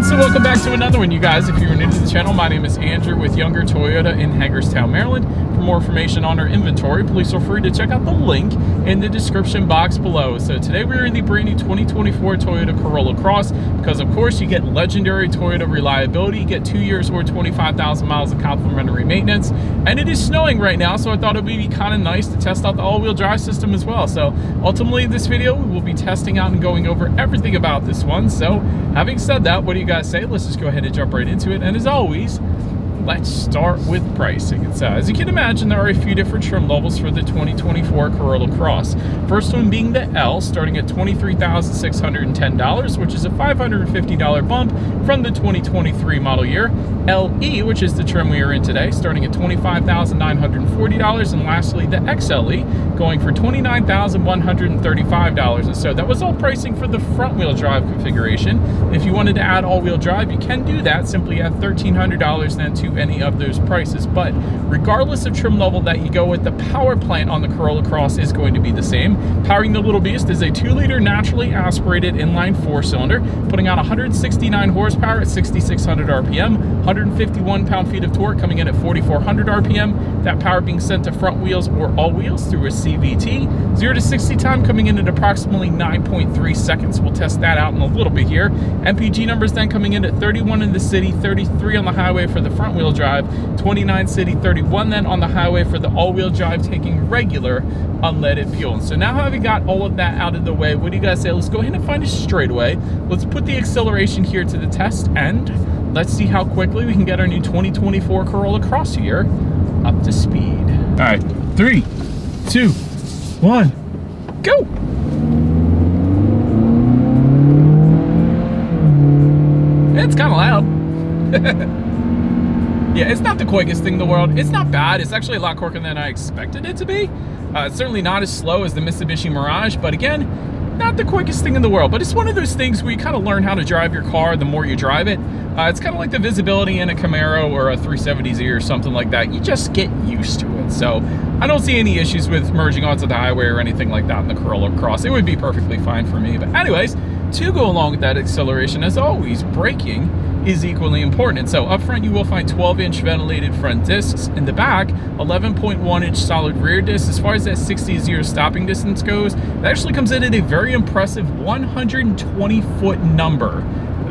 And so welcome back to another one, you guys. If you're new to the channel, my name is Andrew with Younger Toyota in Hagerstown, Maryland. For more information on our inventory, please feel free to check out the link in the description box below. So today we're in the brand new 2024 Toyota Corolla Cross because, of course, you get legendary Toyota reliability. You get 2 years or 25,000 miles of complimentary maintenance. And it is snowing right now, so I thought it would be kind of nice to test out the all-wheel drive system as well. So ultimately, in this video, we will be testing out and going over everything about this one. So having said that, what do you guys say? Let's just go ahead and jump right into it. And as always, let's start with pricing. So as you can imagine, there are a few different trim levels for the 2024 Corolla Cross. First one being the L, starting at $23,610, which is a $550 bump from the 2023 model year. LE, which is the trim we are in today, starting at $25,940, and lastly the XLE, going for $29,135. And so that was all pricing for the front wheel drive configuration. If you wanted to add all-wheel drive, you can do that. Simply add $1,300 then to any of those prices. But regardless of trim level that you go with, the power plant on the Corolla Cross is going to be the same. Powering the little beast is a 2-liter naturally aspirated inline 4-cylinder, putting out 169 horsepower at 6,600 RPM, 151 pound-feet of torque coming in at 4,400 RPM. That power being sent to front wheels or all wheels through a CVT. 0 to 60 time coming in at approximately 9.3 seconds. We'll test that out in a little bit here. MPG numbers then coming in at 31 in the city, 33 on the highway for the front wheel drive, 29 city, 31 then on the highway for the all-wheel drive, taking regular unleaded fuel. And so now having got all of that out of the way, what do you guys say? Let's go ahead and find a straightaway. Let's put the acceleration here to the test, and let's see how quickly we can get our new 2024 Corolla Cross here up to speed. All right, 3, 2, 1, go. It's kind of loud. Yeah, it's not the quickest thing in the world. It's not bad. It's actually a lot quicker than I expected it to be. It's certainly not as slow as the Mitsubishi Mirage, but again, not the quickest thing in the world. But it's one of those things where you kind of learn how to drive your car the more you drive it. It's kind of like the visibility in a Camaro or a 370Z or something like that. You just get used to it. So I don't see any issues with merging onto the highway or anything like that in the Corolla Cross. It would be perfectly fine for me. But anyways, to go along with that acceleration, as always, braking is equally important. And so up front, you will find 12-inch ventilated front discs. In the back, 11.1-inch solid rear discs. As far as that 60-0 stopping distance goes, it actually comes in at a very impressive 120-foot number.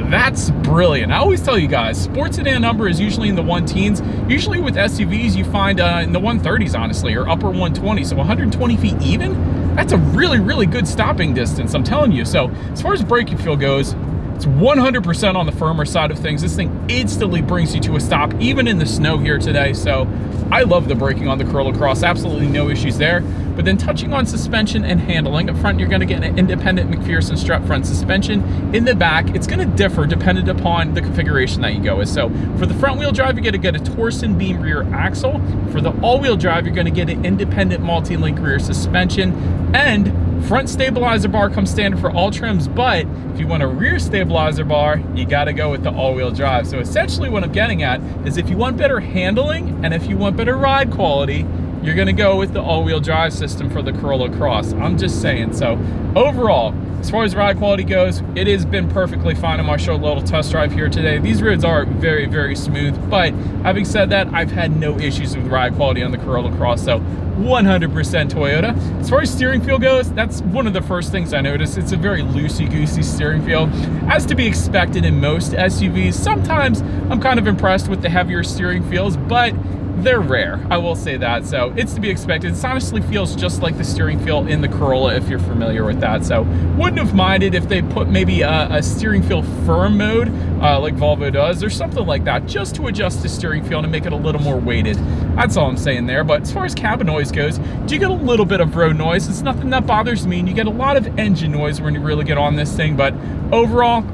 That's brilliant. I always tell you guys, sports sedan number is usually in the 1-teens. Usually with SUVs, you find in the 130s, honestly, or upper 120. So 120 feet even, that's a really, really good stopping distance, I'm telling you. So as far as braking feel goes, it's 100% on the firmer side of things. This thing instantly brings you to a stop, even in the snow here today. So I love the braking on the Corolla Cross. Absolutely no issues there. But then touching on suspension and handling, up front, you're going to get an independent McPherson strut front suspension. In the back, it's going to differ dependent upon the configuration that you go with. So for the front wheel drive, you're going to get a torsion beam rear axle. For the all-wheel drive, you're going to get an independent multi-link rear suspension. And front stabilizer bar comes standard for all trims, but if you want a rear stabilizer bar, you got to go with the all-wheel drive. So essentially what I'm getting at is if you want better handling and if you want better ride quality, you're going to go with the all-wheel drive system for the Corolla Cross. I'm just saying. So overall, as far as ride quality goes, it has been perfectly fine on my short little test drive here today. These roads are very, very smooth, but having said that, I've had no issues with ride quality on the Corolla Cross. So 100% Toyota. As far as steering feel goes, that's one of the first things I noticed. It's a very loosey-goosey steering feel, as to be expected in most SUVs. Sometimes I'm kind of impressed with the heavier steering feels, but they're rare, I will say that. So it's to be expected. It honestly feels just like the steering feel in the Corolla, if you're familiar with that. So wouldn't have minded if they put maybe a steering feel firm mode like Volvo does or something like that, just to adjust the steering feel and make it a little more weighted. That's all I'm saying there. But as far as cabin noise goes, do you get a little bit of road noise? It's nothing that bothers me, and you get a lot of engine noise when you really get on this thing. But overall,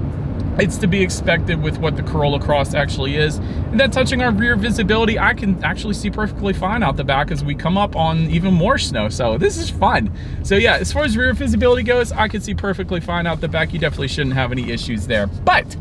it's to be expected with what the Corolla Cross actually is. And then touching on rear visibility, I can actually see perfectly fine out the back as we come up on even more snow. So this is fun. So yeah, as far as rear visibility goes, I can see perfectly fine out the back. You definitely shouldn't have any issues there. But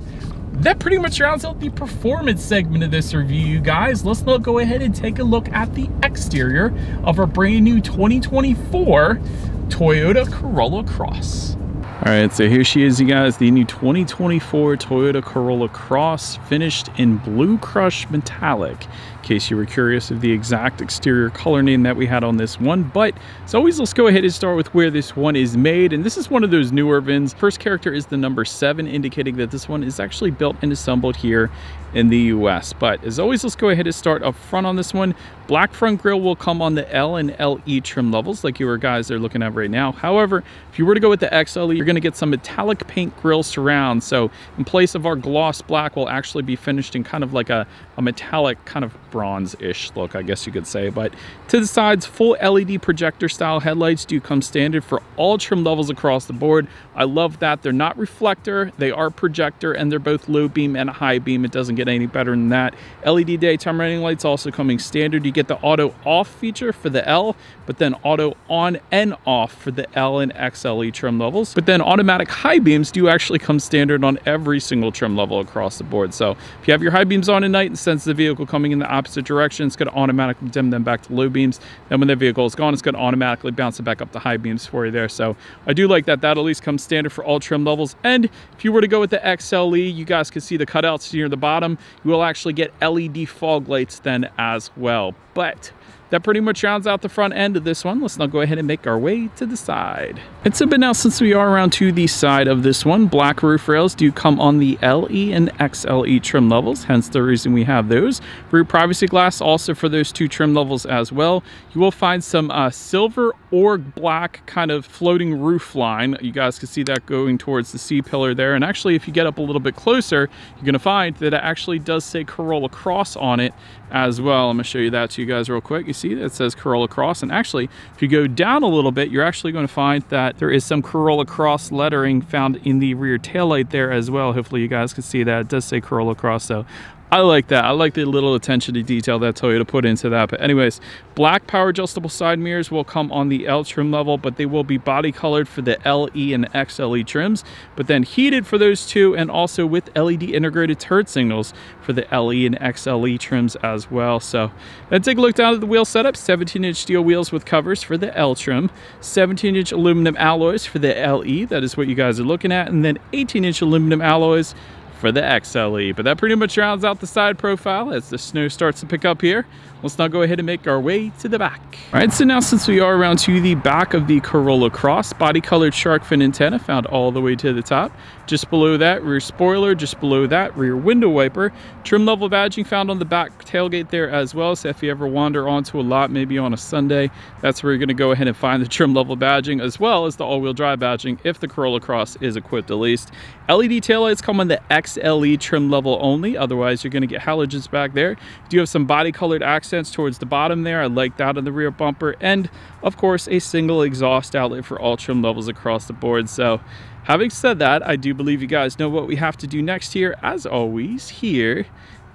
that pretty much rounds out the performance segment of this review, you guys. Let's go ahead and take a look at the exterior of our brand new 2024 Toyota Corolla Cross. All right, so here she is, you guys, the new 2024 Toyota Corolla Cross, finished in Blue Crush Metallic, in case you were curious of the exact exterior color name that we had on this one. But as always, let's go ahead and start with where this one is made. And this is one of those newer VINs. First character is the number 7, indicating that this one is actually built and assembled here in the US. But as always, let's go ahead and start up front on this one. Black front grille will come on the L and LE trim levels, like you guys are looking at right now. However, if you were to go with the XLE, you're going to get some metallic paint grille surround. So in place of our gloss black, will actually be finished in kind of like a metallic kind of bronze-ish look, I guess you could say. But to the sides, full LED projector style headlights do come standard for all trim levels across the board. I love that. They're not reflector, they are projector, and they're both low beam and high beam. It doesn't get any better than that. LED daytime running lights also coming standard. You get the auto off feature for the L, but then auto on and off for the L and XLE trim levels. But then automatic high beams do actually come standard on every single trim level across the board. So if you have your high beams on at night and sense the vehicle coming in the opposite direction, it's going to automatically dim them back to low beams. Then when the vehicle is gone, it's going to automatically bounce it back up to high beams for you there. So I do like that. That at least comes standard for all trim levels. And if you were to go with the XLE, you guys can see the cutouts near the bottom. You will actually get LED fog lights then as well. But that pretty much rounds out the front end of this one. Let's now go ahead and make our way to the side. And so, but now since we are around to the side of this one, black roof rails do come on the LE and XLE trim levels, hence the reason we have those. Rear privacy glass also for those two trim levels as well. You will find some silver or black kind of floating roof line. You guys can see that going towards the C-pillar there. And actually, if you get up a little bit closer, you're gonna find that it actually does say Corolla Cross on it as well. I'm gonna show you that to you guys real quick. You see that it says Corolla Cross, and actually if you go down a little bit, you're actually going to find that there is some Corolla Cross lettering found in the rear taillight there as well. Hopefully you guys can see that it does say Corolla Cross. So I like that. I like the little attention to detail that Toyota put into that. But anyways, black power adjustable side mirrors will come on the L trim level, but they will be body colored for the LE and XLE trims, but then heated for those two, and also with LED integrated turret signals for the LE and XLE trims as well. So let's take a look down at the wheel setup. 17-inch steel wheels with covers for the L trim, 17-inch aluminum alloys for the LE, that is what you guys are looking at, and then 18-inch aluminum alloys for the XLE. But that pretty much rounds out the side profile as the snow starts to pick up here. Let's now go ahead and make our way to the back. All right, so now since we are around to the back of the Corolla Cross, body colored shark fin antenna found all the way to the top. Just below that, rear spoiler. Just below that, rear window wiper. Trim level badging found on the back tailgate there as well. So if you ever wander onto a lot, maybe on a Sunday, that's where you're gonna go ahead and find the trim level badging, as well as the all-wheel drive badging if the Corolla Cross is equipped at least. LED taillights come on the XLE trim level only. Otherwise, you're gonna get halogens back there. You do have some body colored accents towards the bottom there. I like that on the rear bumper. And of course, a single exhaust outlet for all trim levels across the board. So having said that, I do believe you guys know what we have to do next here. As always, here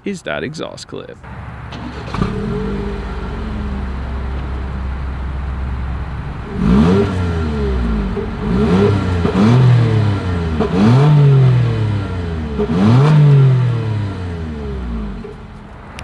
is that exhaust clip.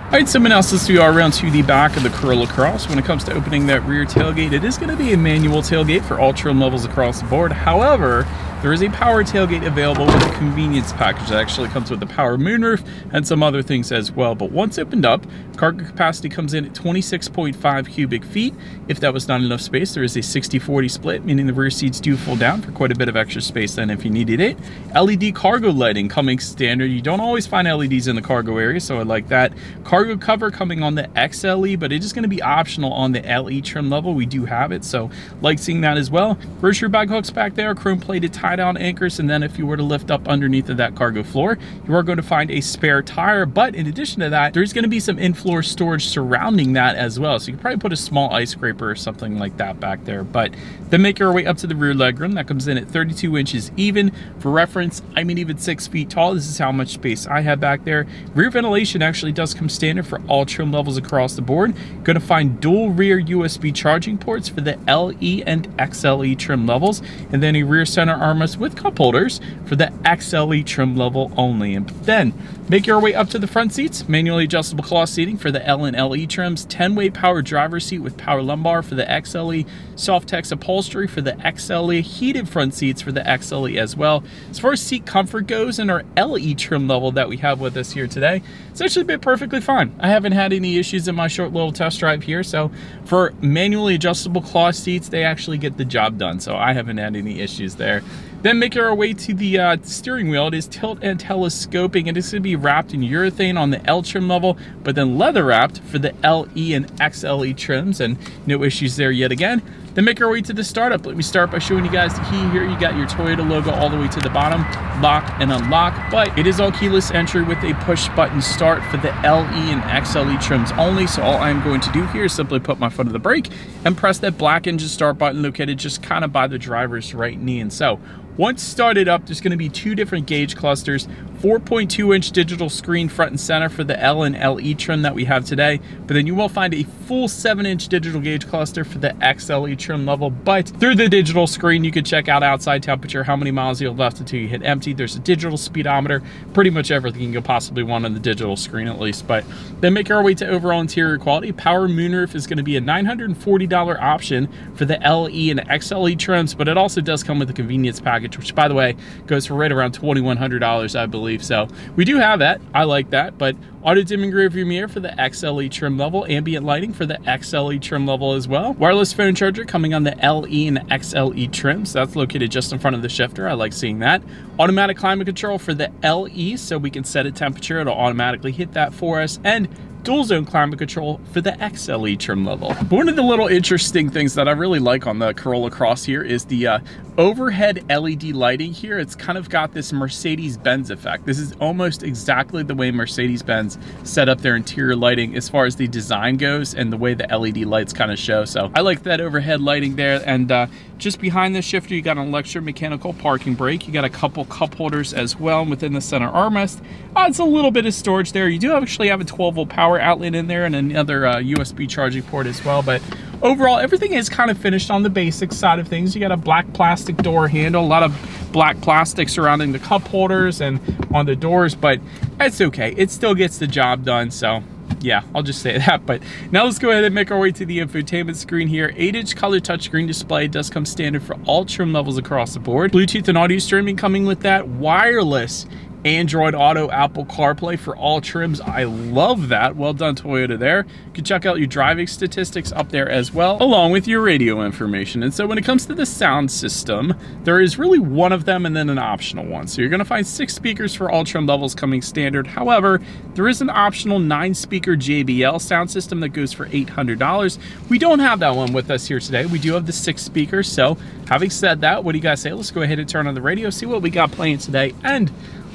Alright, so now since we are around to the back of the Corolla Cross, when it comes to opening that rear tailgate, it is going to be a manual tailgate for all trim levels across the board. However, there is a power tailgate available with a convenience package that actually comes with the power moonroof and some other things as well. But once opened up, cargo capacity comes in at 26.5 cubic feet. If that was not enough space, there is a 60-40 split, meaning the rear seats do fold down for quite a bit of extra space then if you needed it. LED cargo lighting coming standard. You don't always find LEDs in the cargo area, so I like that. Cargo cover coming on the XLE, but it is going to be optional on the LE trim level. We do have it, so like seeing that as well. Rear bag hooks back there, chrome plated tie-down anchors, and then if you were to lift up underneath of that cargo floor, you are going to find a spare tire. But in addition to that, there's going to be some in-floor storage surrounding that as well, so you could probably put a small ice scraper or something like that back there. But then make your way up to the rear legroom. That comes in at 32 inches even. For reference, I'm an even 6 feet tall. This is how much space I have back there. Rear ventilation actually does come standard for all trim levels across the board. You're going to find dual rear USB charging ports for the LE and XLE trim levels, and then a rear center armrest armrest with cup holders for the XLE trim level only. And then make your way up to the front seats, manually adjustable cloth seating for the L and LE trims, 10-way power driver's seat with power lumbar for the XLE, Softex upholstery for the XLE, heated front seats for the XLE as well. As far as seat comfort goes in our LE trim level that we have with us here today, it's actually been perfectly fine. I haven't had any issues in my short little test drive here, so for manually adjustable cloth seats, they actually get the job done, so I haven't had any issues there. Then making our way to the steering wheel, it is tilt and telescoping, and it's going to be wrapped in urethane on the L trim level, but then leather wrapped for the LE and XLE trims, and no issues there yet again. Then make our way to the startup. Let me start by showing you guys the key here. You got your Toyota logo all the way to the bottom, lock and unlock, but it is all keyless entry with a push button start for the LE and XLE trims only. So all I'm going to do here is simply put my foot on the brake and press that black engine start button located just kind of by the driver's right knee. And so once started up, there's going to be two different gauge clusters, 4.2-inch digital screen front and center for the L and LE trim that we have today, but then you will find a full 7-inch digital gauge cluster for the XLE trim level. But through the digital screen, you can check out outside temperature, how many miles you have left until you hit empty. There's a digital speedometer, pretty much everything you could possibly want on the digital screen at least. But then make our way to overall interior quality. Power moonroof is going to be a $940 option for the LE and XLE trims, but it also does come with a convenience package, which by the way goes for right around $2,100, I believe. So we do have that. I like that. But auto dimming rear view mirror for the XLE trim level, ambient lighting for the XLE trim level as well. Wireless phone charger coming on the LE and XLE trims. That's located just in front of the shifter. I like seeing that. Automatic climate control for the LE, so we can set a temperature. It'll automatically hit that for us. And dual zone climate control for the XLE trim level. But one of the little interesting things that I really like on the Corolla Cross here is the overhead LED lighting here. It's kind of got this Mercedes-Benz effect. This is almost exactly the way Mercedes-Benz set up their interior lighting as far as the design goes and the way the LED lights kind of show. So I like that overhead lighting there. And just behind the shifter, you got an electromechanical parking brake. You got a couple cup holders as well within the center armrest. It's a little bit of storage there. You do actually have a 12-volt power outlet in there and another USB charging port as well. But overall, everything is kind of finished on the basic side of things. You got a black plastic door handle, a lot of black plastic surrounding the cup holders and on the doors, but it's okay. It still gets the job done. So yeah, I'll just say that. But now let's go ahead and make our way to the infotainment screen here. 8-inch color touchscreen display does come standard for all trim levels across the board. Bluetooth and audio streaming coming with that. Wireless Android Auto, Apple CarPlay for all trims. I love that. Well done, Toyota there. You can check out your driving statistics up there as well, along with your radio information. And so when it comes to the sound system, there is really one of them and then an optional one. So you're going to find 6 speakers for all trim levels coming standard. However, there is an optional 9-speaker JBL sound system that goes for $800. We don't have that one with us here today. We do have the 6 speakers. So having said that, what do you guys say? Let's go ahead and turn on the radio, see what we got playing today, and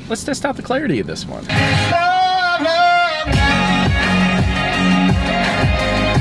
let's test out the clarity of this one.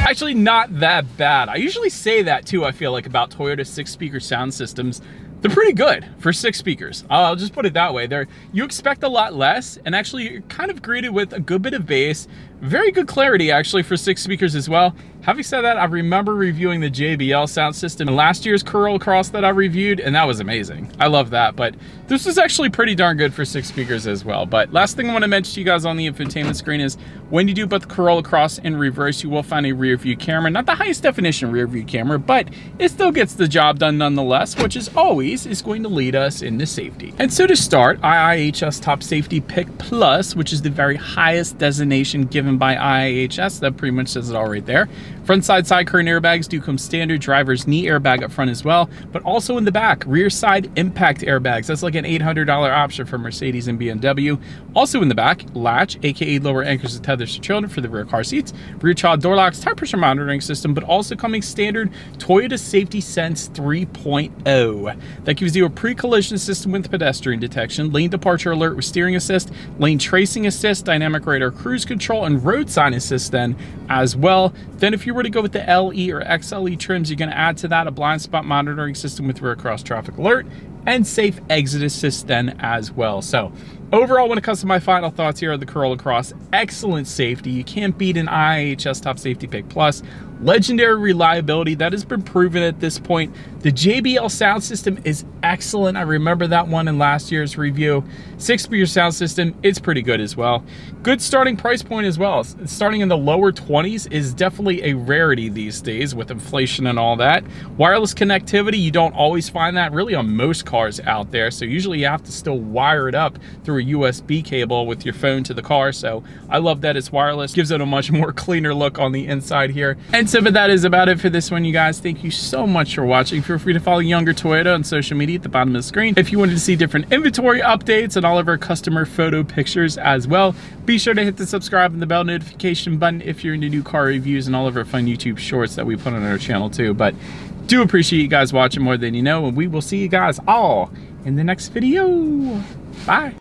Actually, not that bad. I usually say that too, I feel like, about Toyota 6-speaker sound systems. They're pretty good for 6 speakers. I'll just put it that way. You expect a lot less, and actually you're kind of greeted with a good bit of bass. Very good clarity actually for 6 speakers as well. Having said that, I remember reviewing the JBL sound system in last year's Corolla Cross that I reviewed, and that was amazing. I love that, but this was actually pretty darn good for 6 speakers as well. But last thing I want to mention to you guys on the infotainment screen is when you do put the Corolla Cross in reverse, you will find a rear view camera. Not the highest definition rear view camera, but it still gets the job done nonetheless, which is always is going to lead us into safety. And so to start, IIHS Top Safety Pick Plus, which is the very highest designation given by IIHS. That pretty much says it all right there. Front side curtain airbags do come standard. Driver's knee airbag up front as well, but also in the back, rear side impact airbags. That's like an $800 option for Mercedes and BMW. Also in the back, latch, aka lower anchors and tethers to children for the rear car seats, rear child door locks, tire pressure monitoring system, but also coming standard Toyota Safety Sense 3.0. That gives you a pre-collision system with pedestrian detection, lane departure alert with steering assist, lane tracing assist, dynamic radar cruise control, and road sign assist then as well. Then if you were to go with the LE or XLE trims, you're going to add to that a blind spot monitoring system with rear cross traffic alert and safe exit assist then as well. So overall, when it comes to my final thoughts here on the Corolla Cross, excellent safety. You can't beat an IIHS Top Safety Pick Plus. Legendary reliability, that has been proven at this point. The JBL sound system is excellent. I remember that one in last year's review. 6-speaker sound system, it's pretty good as well. Good starting price point as well. Starting in the lower 20s is definitely a rarity these days with inflation and all that. Wireless connectivity, you don't always find that really on most cars out there. So usually you have to still wire it up through a USB cable with your phone to the car. So I love that it's wireless. Gives it a much more cleaner look on the inside here. And so, but that is about it for this one, you guys. Thank you so much for watching. Feel free to follow Younger Toyota on social media at the bottom of the screen. If you wanted to see different inventory updates and all of our customer photo pictures as well, be sure to hit the subscribe and the bell notification button if you're into new car reviews and all of our fun YouTube shorts that we put on our channel too. But do appreciate you guys watching more than you know, and we will see you guys all in the next video. Bye.